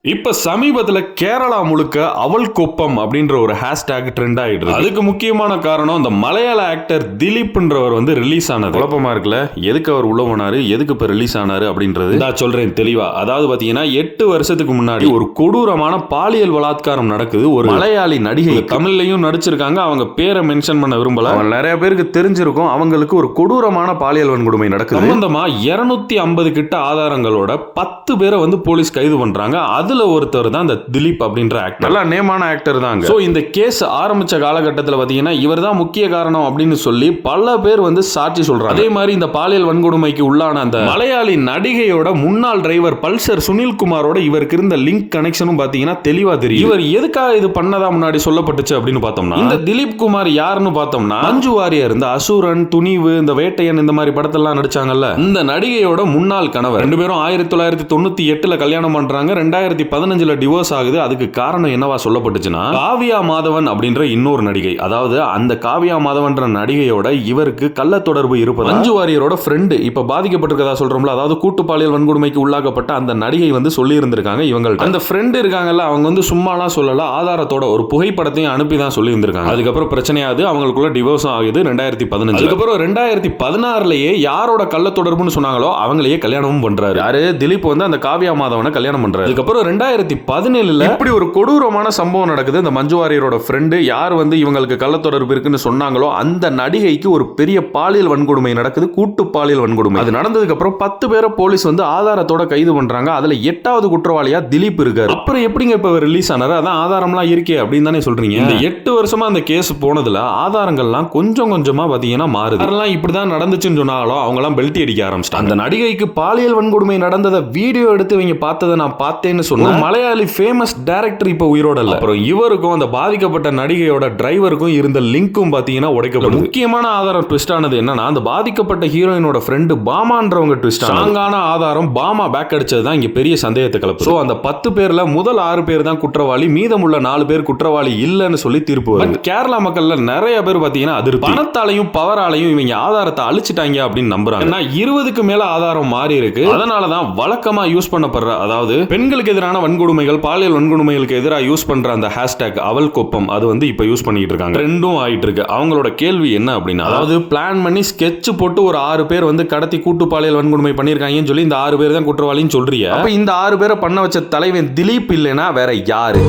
இப்ப சமீபத்துல கேரளா முழுக்க அவள் கொப்பம் அப்படின்ற ஒரு ஹேஷ்டேக் ட்ரெண்ட் ஆயிடுது. அதுக்கு முக்கியமான காரணம் இந்த மலையாள ஆக்டர் திலீப்ன்றவர் ரிலீஸ் ஆனது. குழப்பமா இருக்குல்ல, எதுக்கு அவர் உள்ள போனாரு, எதுக்கு இப்ப ரிலீஸ் ஆனாரு அப்படின்றது நான் சொல்றேன் தெளிவா. அதாவது பாத்தீங்கன்னா 8 வருஷத்துக்கு முன்னாடி ஒரு கொடூரமான பாலியல் பலாத்காரம் நடக்குது. ஒரு மலையாளி நடிகை தமிழ்லையும் நடிச்சிருக்காங்க. அவங்க பேரை மென்ஷன் பண்ண விரும்பல, நிறைய பேருக்கு தெரிஞ்சிருக்கும். அவங்களுக்கு ஒரு கொடூரமான பாலியல் வன்கொடுமை நடக்குது. சம்பந்தமா 250 கிட்ட ஆதாரங்களோட 10 பேரை போலீஸ் கைது பண்றாங்க. அதுல ஒருத்தர் தான் இந்த திலீப் அப்படின்ற ஆக்டர். நல்ல நேமான ஆக்டர் தாங்க. சோ இந்த கேஸ் ஆரம்பிச்ச காலகட்டத்தில் பாத்தீங்கன்னா இவர் தான் முக்கிய காரணம் அப்படின்னு சொல்லி பல பேர் சாட்சி சொல்றாங்க. அதே மாதிரி இந்த பாலியல் வன்கொடுமைக்கு உள்ளான அந்த மலையாளி நடிகையோட முன்னாள் டிரைவர் பல்சர் சுனில்குமாரோட இவருக்கு இருந்த லிங்க் கனெக்ஷனும் பாத்தீங்கன்னா தெளிவா தெரியும். இவர் எதுக்காக இது பண்ணதா முன்னாடி சொல்லப்பட்டுச்சு அப்படின்னு பார்த்தோம்னா, இந்த திலீப் குமார் யாருன்னு பார்த்தோம்னா மஞ்சு வாரியர், இந்த அசுரன், துணிவு, இந்த வேட்டையன், இந்த மாதிரி படத்தெல்லாம் நடிச்சாங்கல்ல, இந்த நடிகையோட முன்னாள் கணவர். 2 பேரும் 1998 கல்யாணம் பண்றாங்க. 2015 டிவோர்ஸ் ஆகுது. அதுக்கு காரணம் என்னவா சொல்லப்பட்டுச்சுன்னா, காவியா மாதவன் அப்படின்ற இன்னொரு நடிகை, அதாவது அந்த காவியா மாதவன்ற நடிகையோட இவருக்கு கள்ள தொடர்பு இருப்பது மஞ்சு வாரியரோட ஃப்ரெண்ட் இப்ப பாதிக்கப்பட்டிருக்கதா சொல்றோம்ல, அதாவது கூட்டு பாலியல் வன்கொடுமைக்கு உள்ளாக்கப்பட்ட அந்த நடிகை சொல்லி இருந்திருக்காங்க. இவங்கள்ட்ட அந்த ஃப்ரெண்ட் இருக்காங்கல்ல, அவங்க சும்மாலாம் சொல்லல, ஆதாரத்தோட ஒரு புகைப்படத்தையும் அனுப்பி தான் சொல்லி இருந்திருக்காங்க. அதுக்கப்புறம் பிரச்சனையாவது, அவங்களுக்குள்ள டிவோர்ஸும் ஆகுது 2015. அதுக்கப்புறம் 2016லயே யாரோட கள்ள தொடர்புன்னு சொன்னாங்களோ அவங்களையே கல்யாணமும் பண்றாரு. யாரு? திலீப் அந்த காவியா மாதவனை கல்யாணம் பண்றாரு. அதுக்கப்புறம் 2017 இப்படி ஒரு கொடூரமான சம்பவம் நடக்குது. இந்த மஞ்சு வாரியரோட ஃப்ரெண்ட் யார் இவங்களுக்கு கள்ள தொடர்பு இருக்குன்னு சொன்னாங்களோ அந்த நடிகைக்கு ஒரு பெரிய பாலியல் வன்கொடுமை நடக்குது, கூட்டு பாலியல் வன்கொடுமை. அது நடந்ததுக்கு அப்புறம் 10 பேரை போலீஸ் ஆதாரத்தோட கைது பண்றாங்க. அதுல 8வது குற்றவாளியா திலீப் இருக்காரு. அப்புறம் எப்படிங்க இப்ப ரிலீஸ் ஆனாரு? அதான் ஆதாரம்லாம் இருக்கே அப்படின்னு தானே சொல்றீங்க. இந்த 8 வருஷமா அந்த கேஸ் போனதுல ஆதாரங்கள்லாம் கொஞ்சம் கொஞ்சமா பாத்தீங்கன்னா மாறுது. அதெல்லாம் இப்படிதான் நடந்துச்சுன்னு சொன்னாலும் அவங்க எல்லாம் பெல்ட் அடிக்க ஆரம்பிச்சிட்டாங்க. அந்த நடிகைக்கு பாலியல் வன்கொடுமை நடந்ததை வீடியோ எடுத்து இவங்க பார்த்ததை நான் பார்த்தேன்னு சொன்ன மலையாளி ஃபேமஸ் டைரக்டர் இப்ப உயிரோட இல்ல. அப்புறம் இவருக்கும் அந்த பாதிக்கப்பட்ட நடிகையோட டிரைவருக்கும் இருந்த லிங்கும் பாத்தீங்கன்னா உடைக்கப்படும். முக்கியமான ஆதாரம் ட்விஸ்ட் ஆனது என்னன்னா, அந்த பாதிக்கப்பட்ட ஹீரோயினோட ஃப்ரெண்ட் பாமான்றவங்க ட்விஸ்ட். ஸ்ட்ராங்கான ஆதாரம் பாமா பேக் அடிச்சது தான் இங்க பெரிய சந்தேகத்தை கிளப்பு. சோ அந்த 10 பேர்ல முதல் 6 பேர் தான் குற்றவாளி, மீதமுள்ள 4 பேர் குற்றவாளி இல்லன்னு சொல்லி தீர்ப்பு வருது. கேரளா மக்கள்ல நிறைய பேர் பாத்தீங்கன்னா அதிர்ச்சி. பணத்தாலையும் பவராலையும் இவங்க ஆதாரத்தை அழிச்சிட்டாங்க அப்படின்னு நம்புறாங்க. ஏன்னா 20க்கு மேல ஆதாரம் மாறி இருக்கு. அதனாலதான் வழக்கமா யூஸ் பண்ணப்படுற, அதாவது பெண்களுக்கு எதிரான வன்கொடுமைகள், பாலியல் வன்கொடுமைகளுக்கு எதிராக யூஸ் பண்ற அந்த ஹேஷ்டேக் அவள் கொப்பம், அது இப்ப யூஸ் பண்ணிட்டு இருக்காங்க. ட்ரெண்டும் ஆயிட்டு இருக்கு. அவங்களோட கேள்வி என்ன அப்படின்னா, அதாவது பிளான் பண்ணி ஸ்கெட்ச் போட்டு ஒரு 6 பேர் கடத்தி கூட்டு பாலியல் வன்கொடுமை பண்ணிருக்காங்கன்னு சொல்லி இந்த 6 பேர் தான் குற்றவாளின்னு சொல்றீங்க. அப்ப இந்த 6 பேரை பண்ண வச்ச தலைவன் திலீப் இல்லைன்னா வேற யாரு?